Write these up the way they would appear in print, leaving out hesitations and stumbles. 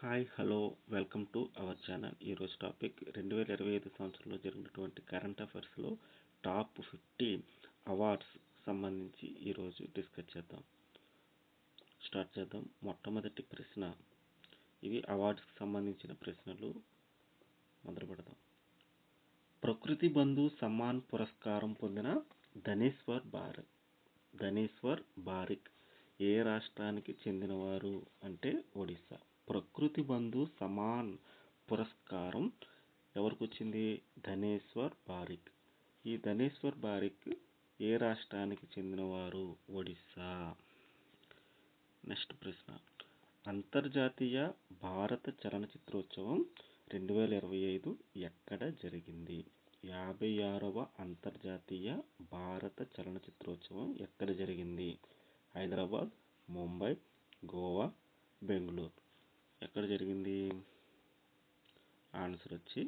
Hi hello welcome to our channel. ఈరోజు topic 2025 సంవత్సరంలో జరిగినటువంటి కరెంట్ అఫైర్స్లో టాప్ 50 అవార్డ్స్ సంబంధించి ఈరోజు డిస్కస్ చేద్దాం. స్టార్ట్ చేద్దాం. మొట్టమొదటి ప్రశ్న, ఇవి అవార్డ్స్కి సంబంధించిన ప్రశ్నలు. మొదలు పెడదాం. ప్రకృతి బంధు సమ్మాన్ పురస్కారం పొందిన ధనేశ్వర్ బారిక్ ఏ రాష్ట్రానికి చెందినవారు అంటే ఒడిశా. ప్రకృతి బంధు సమాన్ పురస్కారం ఎవరికి వచ్చింది? ధనేశ్వర్ బారిక్. ఈ ధనేశ్వర్ బారిక్ ఏ రాష్ట్రానికి చెందినవారు? ఒడిశా. నెక్స్ట్ ప్రశ్న, అంతర్జాతీయ భారత చలనచిత్రోత్సవం 2025 ఎక్కడ జరిగింది? 56వ అంతర్జాతీయ భారత చలనచిత్రోత్సవం ఎక్కడ జరిగింది? హైదరాబాద్, ముంబై, గోవా, బెంగళూరు. ఎక్కడ జరిగింది? ఆన్సర్ వచ్చి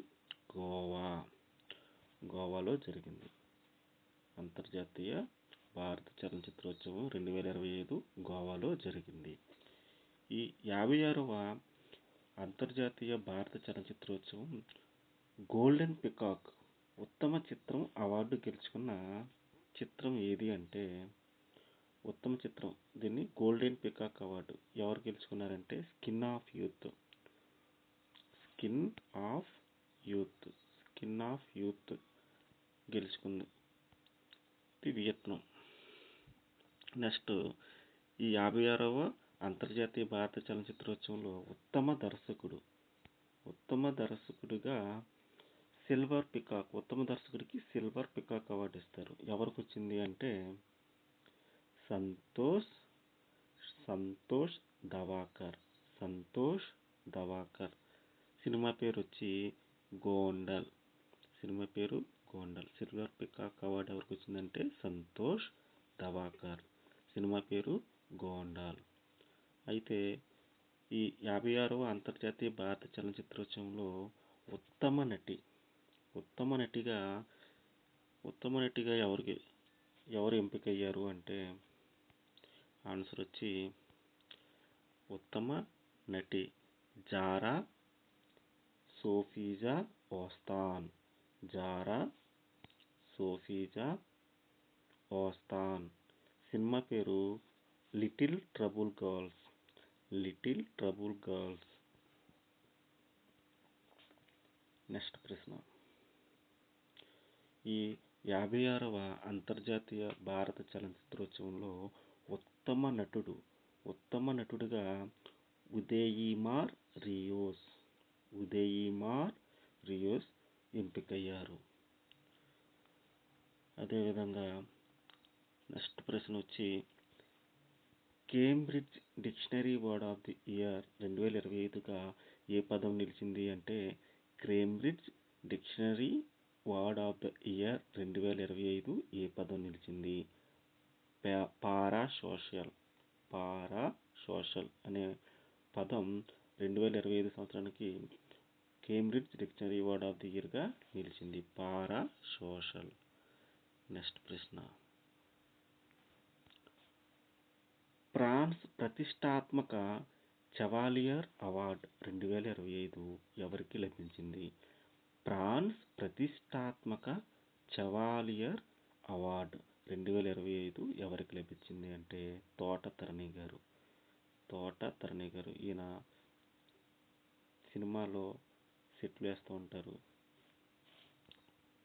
గోవాలో జరిగింది. అంతర్జాతీయ భారత చలనచిత్రోత్సవం 2025 గోవాలో జరిగింది. ఈ 56వ అంతర్జాతీయ భారత చలనచిత్రోత్సవం గోల్డెన్ పికాక్ ఉత్తమ చిత్రం అవార్డు గెలుచుకున్న చిత్రం ఏది అంటే ఉత్తమ చిత్రం. దీన్ని గోల్డెన్ పికాక్ అవార్డు ఎవరు గెలుచుకున్నారంటే స్కిన్ ఆఫ్ యూత్ గెలుచుకుంది. ఇది వియత్నం. నెక్స్ట్, ఈ 56వ అంతర్జాతీయ భారత చలనచిత్రోత్సవంలో ఉత్తమ దర్శకుడిగా ఉత్తమ దర్శకుడికి సిల్వర్ పికాక్ అవార్డు ఇస్తారు. ఎవరికి వచ్చింది అంటే సంతోష్ దవాకర్. సినిమా పేరు వచ్చి గోండల్. సిల్వర్ పికాక్ అవార్డు ఎవరికి వచ్చిందంటే సంతోష్ దవాకర్. సినిమా పేరు గోండాల్. అయితే ఈ 56వ అంతర్జాతీయ భారత చలనచిత్రోత్సవంలో ఉత్తమ నటిగా ఎవరు ఎంపికయ్యారు అంటే ఆన్సర్ వచ్చి ఉత్తమ నటి జారా సోఫియా ఓస్తాన్. సినిమా పేరు లిటిల్ ట్రబుల్ గర్ల్స్. నెక్స్ట్ ప్రశ్న, ఈ 56వ అంతర్జాతీయ భారత చలనచిత్రోత్సవంలో ఉత్తమ నటుడిగా ఉదయీమార్ రియోస్ ఎంపికయ్యారు. అదేవిధంగా నెక్స్ట్ ప్రశ్న వచ్చి Cambridge dictionary word of the year 2025గా ఏ పదం నిలిచింది అంటే Cambridge dictionary word of the year 2025 ఏ పదం నిలిచింది? పారాసోషల్ అనే పదం 2025 సంవత్సరానికి Cambridge dictionary word of the ఇయర్గా నిలిచింది. పారాసోషల్. నెక్స్ట్ ప్రశ్న, ఫ్రాన్స్ ప్రతిష్టాత్మక చెవాలియర్ అవార్డు 2025 ఎవరికి లభించింది? ఫ్రాన్స్ ప్రతిష్టాత్మక చెవాలియర్ అవార్డు 2025 ఎవరికి లభించింది అంటే తోట తరణి గారు. ఈయన సినిమాలో సెట్లు వేస్తూ ఉంటారు.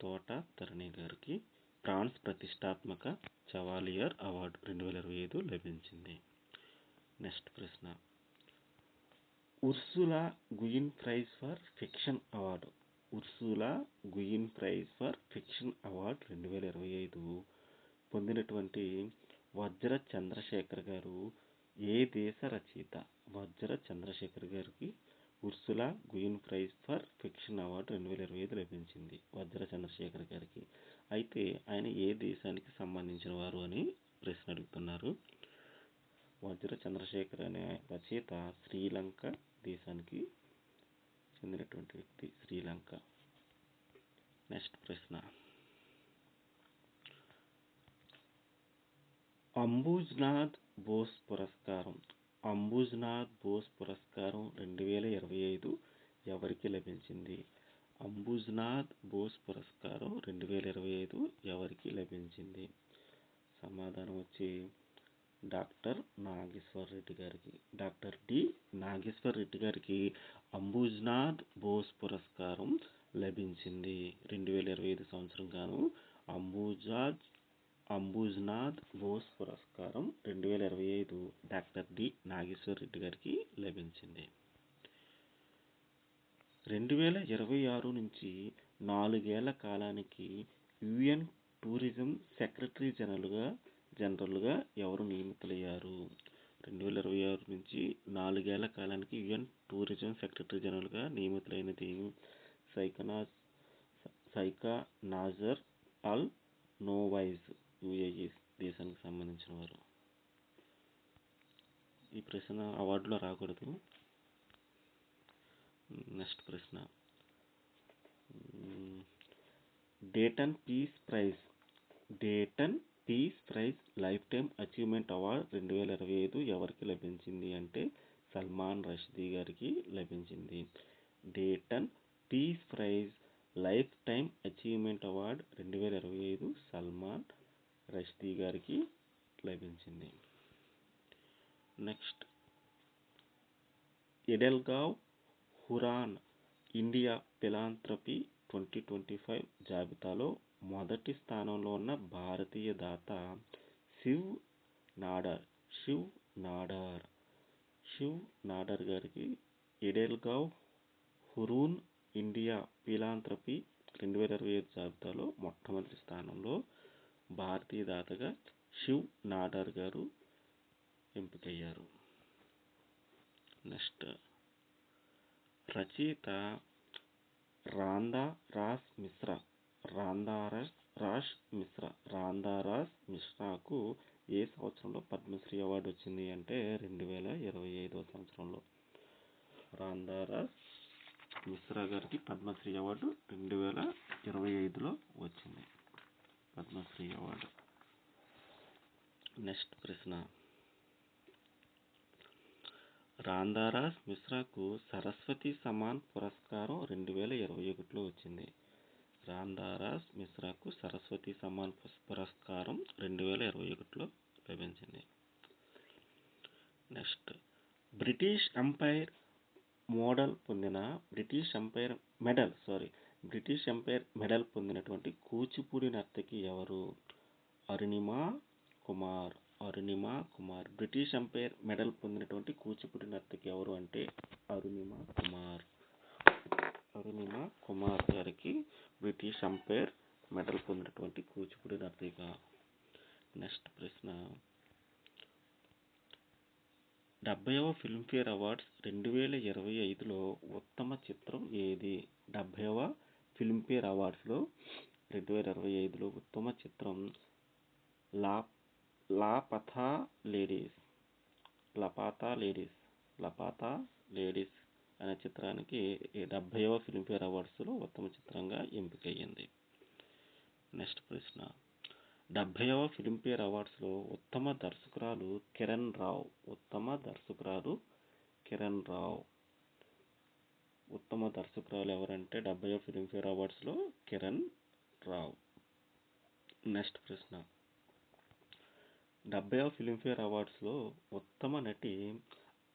తోట తరణి గారికి ఫ్రాన్స్ ప్రతిష్టాత్మక చెవాలియర్ అవార్డు 2025 లభించింది. నెక్స్ట్ ప్రశ్న, Ursula Guin prize for fiction award 2025 పొందినటువంటి వజ్ర చంద్రశేఖర్ గారు ఏ దేశ రచయిత? Ursula Guin prize for fiction award 2025 లభించింది వజ్ర చంద్రశేఖర్ గారికి. అయితే ఆయన ఏ దేశానికి సంబంధించిన వారు అని ప్రశ్న అడుగుతున్నారు. వజ్ర చంద్రశేఖర్ అనే రచయిత శ్రీలంక దేశానికి చెందినటువంటి వ్యక్తి. శ్రీలంక. నెక్స్ట్ ప్రశ్న, అంబుజ్నాథ్ బోస్ పురస్కారం అంబుజ్నాథ్ బోస్ పురస్కారం 2025 ఎవరికి లభించింది? అంబుజ్నాథ్ బోస్ పురస్కారం 2025 ఎవరికి లభించింది? సమాధానం వచ్చి డాక్టర్ నాగేశ్వర్ రెడ్డి గారికి. డాక్టర్ డి నాగేశ్వర్ రెడ్డి గారికి అంబుజ్నాథ్ బోస్ పురస్కారం లభించింది. 2025 సంవత్సరం గాను అంబుజ్నాథ్ బోస్ పురస్కారం 2025 డాక్టర్ డి నాగేశ్వర్ రెడ్డి గారికి లభించింది. 2026 నుంచి 4 ఏళ్ల కాలానికి యుఎన్ టూరిజం సెక్రటరీ జనరల్గా ఎవరు నియమితులయ్యారు? 2026 నుంచి 4 ఏళ్ల కాలానికి యుఎన్ టూరిజం సెక్రటరీ జనరల్గా నియమితులైనది సైకా నాజర్ అల్ నోవైజ్, యుఏఈ దేశానికి సంబంధించిన వారు. ఈ ప్రశ్న అవార్డులో రాకూడదు. నెక్స్ట్ ప్రశ్న, Dayton peace prize life time achievement award 2025 ఎవరికి లభించింది అంటే సల్మాన్ రష్దీ గారికి లభించింది. Dayton peace prize life time achievement award 2025 Salman Rushdie గారికి లభించింది. నెక్స్ట్, ఎడెల్గావ్ హురాన్ ఇండియా ఫిలాంథ్రపీ 2025 జాబితాలో మొదటి స్థానంలో ఉన్న భారతీయ దాత శివ్ నాడార్ గారికి ఎడెల్గావ్ హురూన్ ఇండియా ఫిలాంథ్రపీ 2025 జాబితాలో మొట్టమొదటి స్థానంలో భారతీయ దాతగా శివ్ నాడార్ గారు ఎంపికయ్యారు. నెక్స్ట్, రచయిత రాందారాస్ మిశ్రాకు ఏ సంవత్సరంలో పద్మశ్రీ అవార్డు వచ్చింది అంటే 2025 సంవత్సరంలో. రాందారాస్ మిశ్రా గారికి పద్మశ్రీ అవార్డు 2025లో వచ్చింది, పద్మశ్రీ అవార్డు. నెక్స్ట్ ప్రశ్న, రాందారాస్ మిశ్రాకు సరస్వతి సమ్మాన్ పురస్కారం 2021లో వచ్చింది. రాందారాస్ మిశ్రాకు సరస్వతి సమ్మాన్ పురస్కారం 2021లో లభించింది. నెక్స్ట్, బ్రిటిష్ ఎంపైర్ మెడల్ పొందినటువంటి కూచిపూడి నర్తకి ఎవరు? Arunima Kumar. British empire medal పొందినటువంటి కూచిపూడి నర్తకి ఎవరు అంటే అరుణిమా కుమార్ గారికి బ్రిటిష్ ఎంపైర్ మెడల్ పొందినటువంటి కూచిపూడి నర్తకిగా. నెక్స్ట్ ప్రశ్న, 70వ ఫిల్మ్ఫేర్ అవార్డ్స్ 2025లో ఉత్తమ చిత్రం ఏది? 70వ ఫిల్మ్ఫేర్ అవార్డ్స్లో 2025లో ఉత్తమ చిత్రం లాపతా లేడీస్ అనే చిత్రానికి 70వ ఫిల్మ్ఫేర్ అవార్డ్స్లో ఉత్తమ చిత్రంగా ఎంపికయ్యింది. నెక్స్ట్ ప్రశ్న, 70వ ఫిల్మ్ఫేర్ అవార్డ్స్లో ఉత్తమ దర్శకురాలు కిరణ్ రావ్. ఉత్తమ దర్శకురాలు ఎవరంటే 70వ ఫిల్మ్ఫేర్ అవార్డ్స్లో కిరణ్ రావ్. నెక్స్ట్ ప్రశ్న, 70వ ఫిల్మ్ఫేర్ అవార్డ్స్లో ఉత్తమ నటి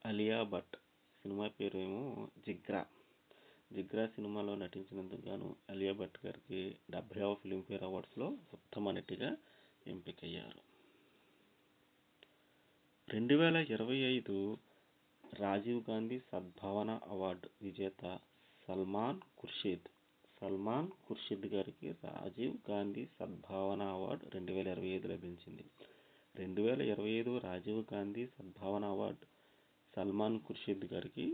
అలియా భట్. సినిమా పేరు ఏమో జిగ్రా సినిమాలో నటించినందుకు గాను అలియా భట్ గారికి 70వ ఫిల్మ్ఫేర్ అవార్డ్స్లో ఉత్తమ నటిగా ఎంపికయ్యారు. 2025 రాజీవ్ గాంధీ సద్భావన అవార్డు విజేత సల్మాన్ ఖుర్షిద్ గారికి రాజీవ్ గాంధీ సద్భావన అవార్డు 2025 లభించింది. 2025 రాజీవ్ గాంధీ సద్భావన అవార్డు సల్మాన్ ఖుర్షిద్ గారికి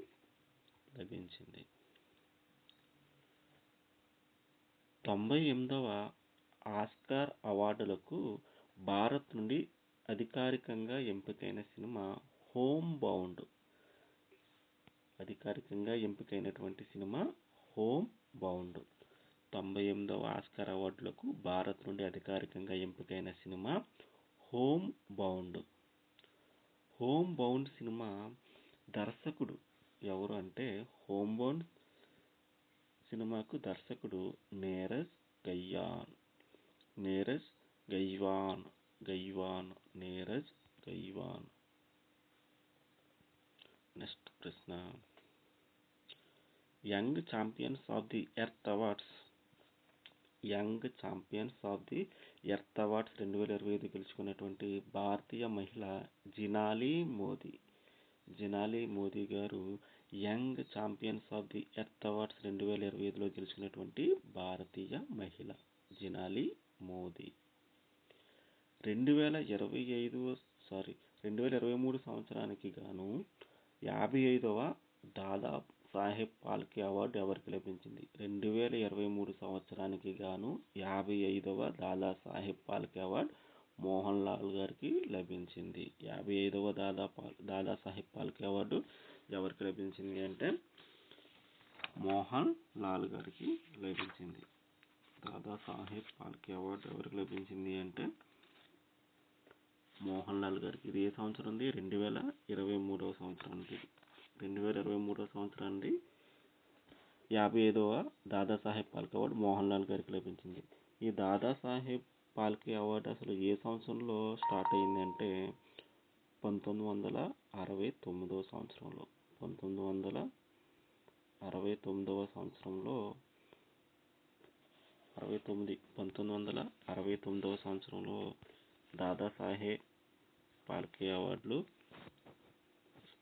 లభించింది. 98వ ఆస్కార్ అవార్డులకు భారత్ నుండి అధికారికంగా ఎంపికైన సినిమా హోమ్ బౌండ్. అధికారికంగా ఎంపికైనటువంటి సినిమా హోమ్ బౌండ్. 98వ ఆస్కార్ అవార్డులకు భారత్ నుండి అధికారికంగా ఎంపికైన cinema home bound. Home bound cinema దర్శకుడు ఎవరు అంటే హోమ్ బౌండ్ సినిమాకు దర్శకుడు నీరజ్ గైయాన్. నీరజ్ గైవాన్ గైవాన్ నీరజ్ గైవాన్. నెక్స్ట్ ప్రశ్న, young champions of the earth awards. Young champions of the earth awards 2025 గెలుచుకున్నటువంటి భారతీయ మహిళ జినాలి మోదీ. జినాలి మోదీ గారు young champions of the earth awards 2025లో గెలుచుకున్నటువంటి భారతీయ మహిళ జినాలి మోదీ. 2023 సంవత్సరానికి గాను 55వ దాదా సాహెబ్ ఫాల్కే అవార్డు ఎవరికి లభించింది? 2023 సంవత్సరానికి గాను 55వ దాదా సాహెబ్ ఫాల్కే అవార్డు మోహన్ లాల్ గారికి లభించింది. 55వ దాదా సాహెబ్ ఫాల్కే అవార్డు ఎవరికి లభించింది అంటే మోహన్ లాల్ గారికి లభించింది. దాదా సాహెబ్ ఫాల్కే అవార్డు ఎవరికి లభించింది అంటే మోహన్ లాల్ గారికి. ఇది ఏ సంవత్సరం ఉంది? 2023 సంవత్సరం ఉంది. 2023 సంవత్సరానికి 55వ దాదాసాహెబ్ ఫాల్కే అవార్డు మోహన్ లాల్ గారికి లభించింది. ఈ దాదాసాహెబ్ ఫాల్కే అవార్డు అసలు ఏ సంవత్సరంలో స్టార్ట్ అయింది అంటే 1969 సంవత్సరంలో. 1969 సంవత్సరంలో 1969 సంవత్సరంలో దాదాసాహెబ్ ఫాల్కే అవార్డులు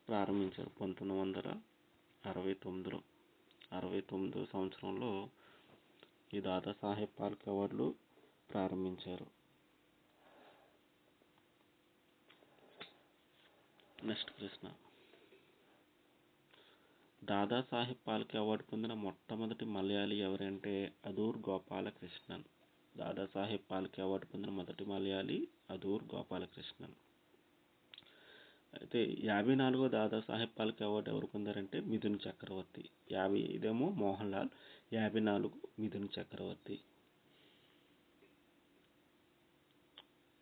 ప్రారంభించారు. 1969 సంవత్సరంలో ఈ దాదాసాహెబ్ ఫాల్కే అవార్డులు ప్రారంభించారు. నెక్స్ట్ ప్రశ్న, దాదాసాహెబ్ ఫాల్కే అవార్డు పొందిన మొట్టమొదటి మలయాళీ ఎవరంటే అదూర్ గోపాలకృష్ణన్. దాదాసాహెబ్ ఫాల్కే అవార్డు పొందిన మొదటి మలయాళీ అదూర్ గోపాలకృష్ణన్. అయితే 54వ దాదాసాహెబ్ ఫాల్కే అవార్డు ఎవరు పొందారంటే మిథున్ చక్రవర్తి. 55 మోహన్ లాల్, 54 మిథున్ చక్రవర్తి.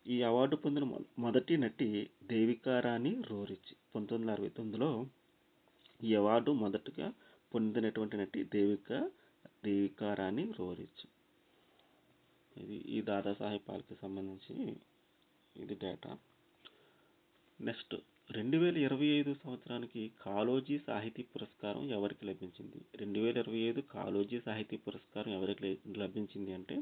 ఈ అవార్డు పొందిన మొదటి నటి దేవికా రాణి రోరిచ్. 1969లో ఈ అవార్డు మొదటగా పొందినటువంటి నటి దేవికా రాణి రోరిచ్. ఇది ఈ దాదాసాహెబ్ ఫాల్కే సంబంధించి ఇది డేటా. నెక్స్ట్, 2025 సంవత్సరానికి కాళోజీ సాహితీ పురస్కారం ఎవరికి లభించింది? 2025 కాళోజీ సాహితీ పురస్కారం ఎవరికి లభించింది అంటే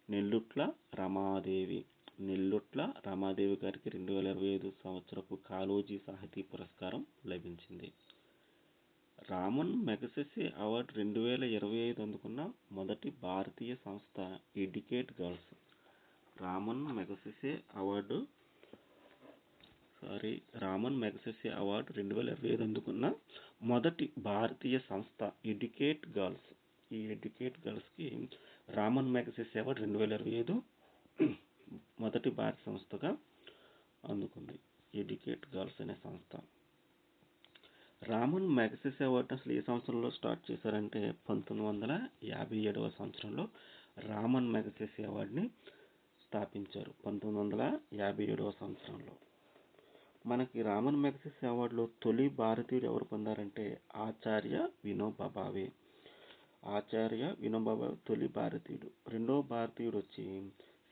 నెల్లుట్ల రమాదేవి. నెల్లుట్ల రమాదేవి గారికి 2025 సంవత్సరపు కాళోజీ సాహితీ పురస్కారం లభించింది. రామన్ మెగసెసే అవార్డు 2025 అందుకున్న మొదటి భారతీయ సంస్థ Educate Girls. Raman Magsaysay award 2025 అందుకున్న మొదటి భారతీయ సంస్థ ఎడ్యుకేట్ గర్ల్స్. ఈ ఎడ్యుకేట్ గర్ల్స్కి రామన్ మెగసెసే అవార్డు 2025 మొదటి భారత సంస్థగా అందుకుంది. ఎడ్యుకేట్ గర్ల్స్ అనే సంస్థ. రామన్ మెగసెసే అవార్డు అసలు ఏ సంవత్సరంలో స్టార్ట్ చేశారంటే 1957వ సంవత్సరంలో రామన్ మెగసెసే అవార్డుని స్థాపించారు. 1957వ సంవత్సరంలో. మనకి రామన్ మెగసెసే అవార్డులో తొలి భారతీయుడు ఎవరు పొందారంటే ఆచార్య వినోబా భావే. ఆచార్య వినోబా భావే తొలి భారతీయుడు. రెండవ భారతీయుడు వచ్చి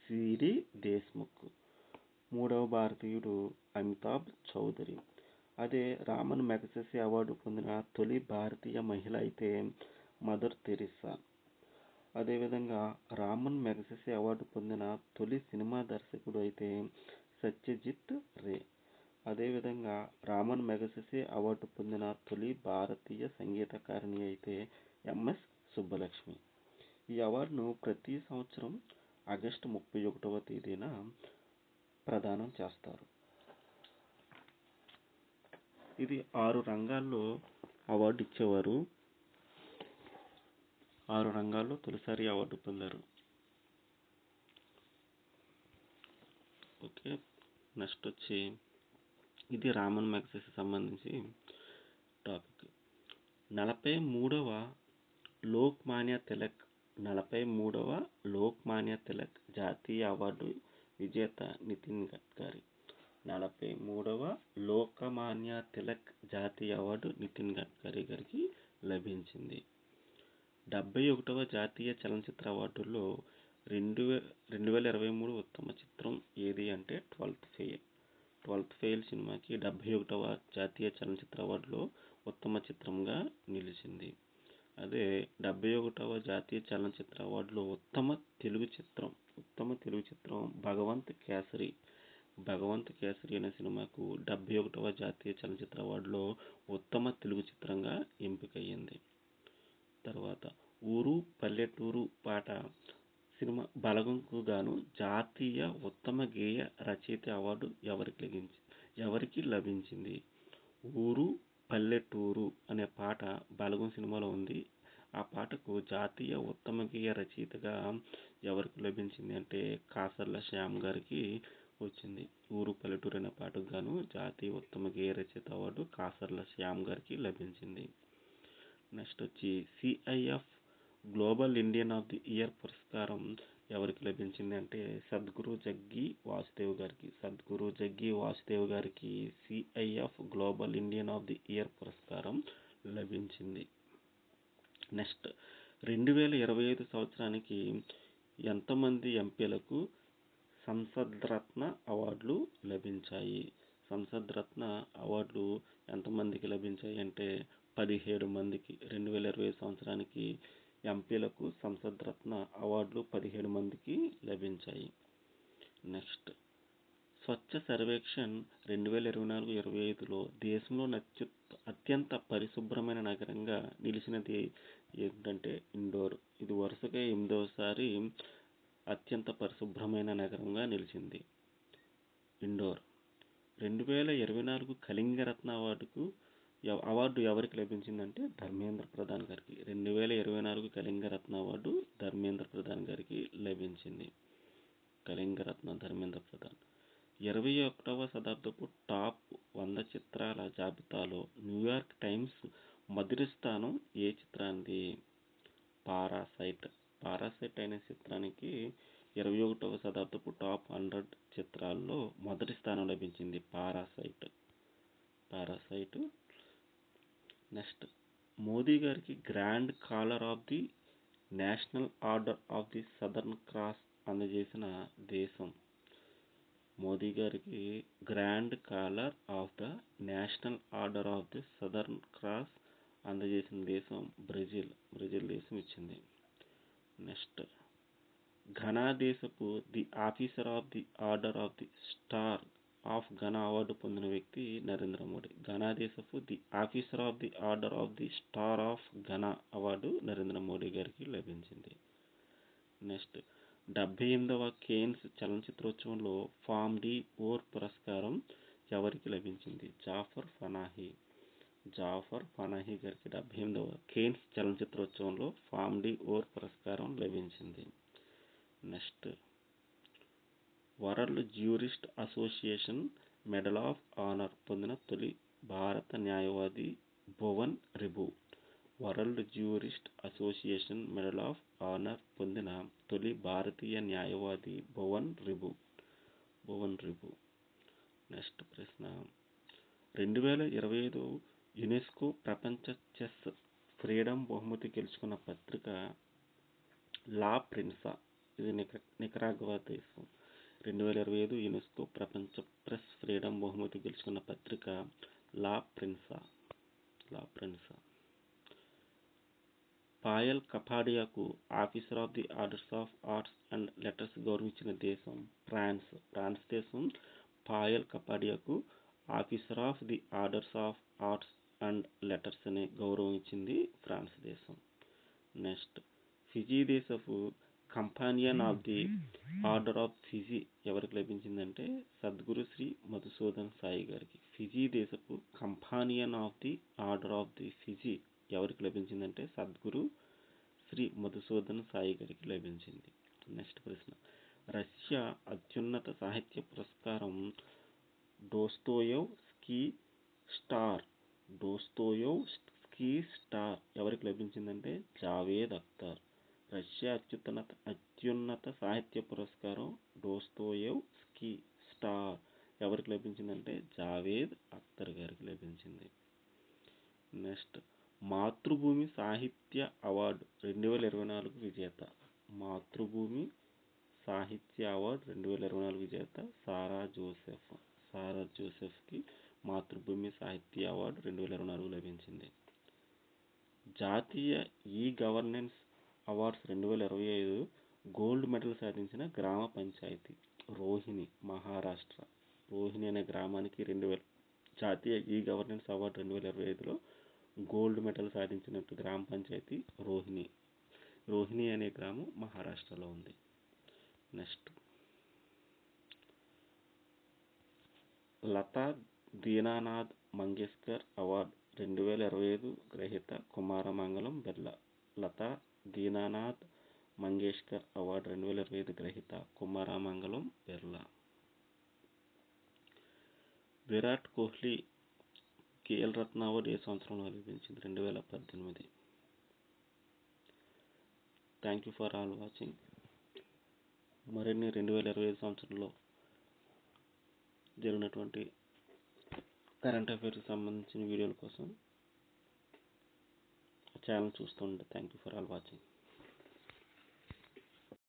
సిడి దేశ్ముఖ్. మూడవ భారతీయుడు అమితాబ్ చౌదరి. అదే రామన్ మెగసెసే అవార్డు పొందిన తొలి భారతీయ మహిళ అయితే మదర్ తెరిసా. అదేవిధంగా రామన్ మెగసెసే అవార్డు పొందిన తొలి సినిమా దర్శకుడు అయితే సత్యజిత్ రే. అదేవిధంగా రామన్ మెగసెసే అవార్డు పొందిన తొలి భారతీయ సంగీతకారిణి అయితే ఎంఎస్ సుబ్బలక్ష్మి. ఈ అవార్డును ప్రతి సంవత్సరం ఆగస్టు 31వ తేదీన ప్రదానం చేస్తారు. ఇది 6 రంగాల్లో అవార్డు ఇచ్చేవారు. 6 రంగాల్లో తొలిసారి అవార్డు పొందారు. ఓకే, నెక్స్ట్ వచ్చి ఇది రామన్ మెగసెసే సంబంధించి టాపిక్. 43వ లోక్మాన్య తిలక్ జాతీయ అవార్డు విజేత నితిన్ గడ్కరీ. 43వ లోకమాన్య తిలక్ జాతీయ అవార్డు నితిన్ గడ్కరీ గారికి లభించింది. 71వ జాతీయ చలనచిత్ర అవార్డుల్లో 2023 ఉత్తమ చిత్రం ఏది అంటే 12th ఫెయిల్ సినిమాకి 71వ జాతీయ చలనచిత్ర అవార్డులో ఉత్తమ చిత్రంగా నిలిచింది. అదే 71వ జాతీయ చలనచిత్ర అవార్డులో ఉత్తమ తెలుగు చిత్రం భగవంత్ కేసరి అనే సినిమాకు 71వ జాతీయ చలనచిత్ర అవార్డులో ఉత్తమ తెలుగు చిత్రంగా ఎంపికయ్యింది. తర్వాత ఊరు పల్లెటూరు పాట సినిమా బలగంకు గాను జాతీయ ఉత్తమ గేయ రచయిత అవార్డు ఎవరికి లభించింది? ఊరు పల్లెటూరు అనే పాట బలగం సినిమాలో ఉంది. ఆ పాటకు జాతీయ ఉత్తమ గేయ రచయితగా ఎవరికి లభించింది అంటే కాసర్ల శ్యామ్ గారికి వచ్చింది. ఊరు పల్లెటూరు అనే పాటకు గాను జాతీయ ఉత్తమ గేయ రచయిత అవార్డు కాసర్ల శ్యామ్ గారికి లభించింది. నెక్స్ట్ వచ్చి CIF global Indian of the year పురస్కారం ఎవరికి లభించింది అంటే సద్గురు జగ్గి వాసుదేవ్ గారికి CIF global Indian of the year పురస్కారం లభించింది. నెక్స్ట్ 2025 సంవత్సరానికి ఎంతమంది ఎంపీలకు సంసద్ రత్న అవార్డులు లభించాయి? సంసద్ రత్న అవార్డులు ఎంతమందికి లభించాయి అంటే 17 మందికి. 2025 సంవత్సరానికి ఎంపీలకు సంసద్ రత్న అవార్డులు 17 మందికి లభించాయి. నెక్స్ట్ స్వచ్ఛ సర్వేక్షణ్ 2024-25లో దేశంలో అత్యంత పరిశుభ్రమైన నగరంగా నిలిచినది ఏంటంటే ఇండోర్. ఇది వరుసగా 8వసారి అత్యంత పరిశుభ్రమైన నగరంగా నిలిచింది ఇండోర్. 2024 కళింగ రత్న అవార్డు ఎవరికి లభించిందంటే ధర్మేంద్ర ప్రధాన్ గారికి. 2024 కళింగ రత్న అవార్డు ధర్మేంద్ర ప్రధాన్ గారికి లభించింది. కళింగ రత్న ధర్మేంద్ర ప్రధాన్. 21వ శతాబ్దపు టాప్ 100 చిత్రాల జాబితాలో న్యూయార్క్ టైమ్స్ మొదటి స్థానం ఏ చిత్రానికి? పారాసైట్ అనే చిత్రానికి 21వ శతాబ్దపు టాప్ 100 చిత్రాల్లో మొదటి స్థానం లభించింది పారాసైట్. నెక్స్ట్ మోదీ గారికి grand caller of the national order of the southern cross అందజేసిన దేశం. మోదీ గారికి grand caller of the national order of the southern cross అందజేసిన దేశం బ్రెజిల్ దేశం ఇచ్చింది. నెక్స్ట్ ఘనా దేశపు the officer of the order of the star of Ghana award పొందిన వ్యక్తి నరేంద్ర మోడీ. ఘనా దేశపు the officer of the order of the star of Ghana award Narendra Modi గారికి లభించింది. నెక్స్ట్ 78వ కేన్స్ చలనచిత్రోత్సవంలో ఫామ్ డి ఓర్ పురస్కారం ఎవరికి లభించింది? జాఫర్ పనాహి గారికి 78వ కేన్స్ చలనచిత్రోత్సవంలో ఫామ్ డి ఓర్ పురస్కారం లభించింది. Next world jurist association medal of honour పొందిన తొలి భారత న్యాయవాది Bhuvan Ribhu. World jurist association medal of honour పొందిన తొలి భారతీయ న్యాయవాది భువన్ రిబు. నెక్స్ట్ ప్రశ్న 2025 యునెస్కో ప్రపంచ చెస్ ఫ్రీడమ్ బహుమతి గెలుచుకున్న పత్రిక లా ప్రిన్సా. ఇది నికరాగ్వా దేశం. 2025 యునెస్కో ప్రపంచ ప్రెస్ ఫ్రీడమ్ బహుమతి గెలుచుకున్న పత్రిక లా ప్రిన్సా. పాయల్ కపాడియాకు officer of the orders of arts and letters గౌరవించిన దేశం ఫ్రాన్స్ దేశం. పాయల్ కపాడియాకు officer of the orders of arts and letters అనే గౌరవం ఇచ్చింది ఫ్రాన్స్ దేశం. నెక్స్ట్ ఫిజీ దేశపు companion of the order of Fiji ఎవరికి లభించిందంటే సద్గురు శ్రీ మధుసూదన్ సాయి గారికి. ఫిజీ దేశపు companion of the order of the Fiji ఎవరికి లభించిందంటే సద్గురు శ్రీ మధుసూదన్ సాయి గారికి లభించింది. నెక్స్ట్ ప్రశ్న రష్యా అత్యున్నత సాహిత్య పురస్కారం డోస్తోయెవ్స్కీ స్టార్ ఎవరికి లభించిందంటే జావేద్ అఖ్తర్. రష్యా అత్యున్నత సాహిత్య పురస్కారం డోస్తోయెవ్స్కీ స్టార్ ఎవరికి లభించిందంటే జావేద్ అఖ్తర్ గారికి లభించింది. నెక్స్ట్ మాతృభూమి సాహిత్య అవార్డు 2024 విజేత. మాతృభూమి సాహిత్య అవార్డు 2024 విజేత సారా జోసెఫ్. సారా జోసెఫ్కి మాతృభూమి సాహిత్య అవార్డు 2024 లభించింది. జాతీయ e governance awards 2025 gold medal సాధించిన గ్రామ పంచాయతీ రోహిణి, మహారాష్ట్ర. రోహిణి అనే గ్రామానికి జాతీయ e governance award 2025లో gold medal సాధించినట్టు గ్రామ పంచాయతీ రోహిణి. రోహిణి అనే గ్రామం మహారాష్ట్రలో ఉంది. నెక్స్ట్ లతా దీనానాథ్ మంగేష్కర్ అవార్డు 2025 గ్రహీత కుమారమంగళం బిర్లా. లతా దీనానాథ్ మంగేష్కర్ అవార్డు 2025 గ్రహీత కుమారమంగళం బిర్లా. విరాట్ కోహ్లీ కేఎల్ రత్న అవార్డు ఏ సంవత్సరంలో లభించింది? 2018. Thank you for all watching. మరిన్ని 2025 సంవత్సరంలో జరిగినటువంటి కరెంట్ అఫైర్స్కి సంబంధించిన వీడియోల కోసం ఛానల్ చూస్తుండే. Thank you for all watching.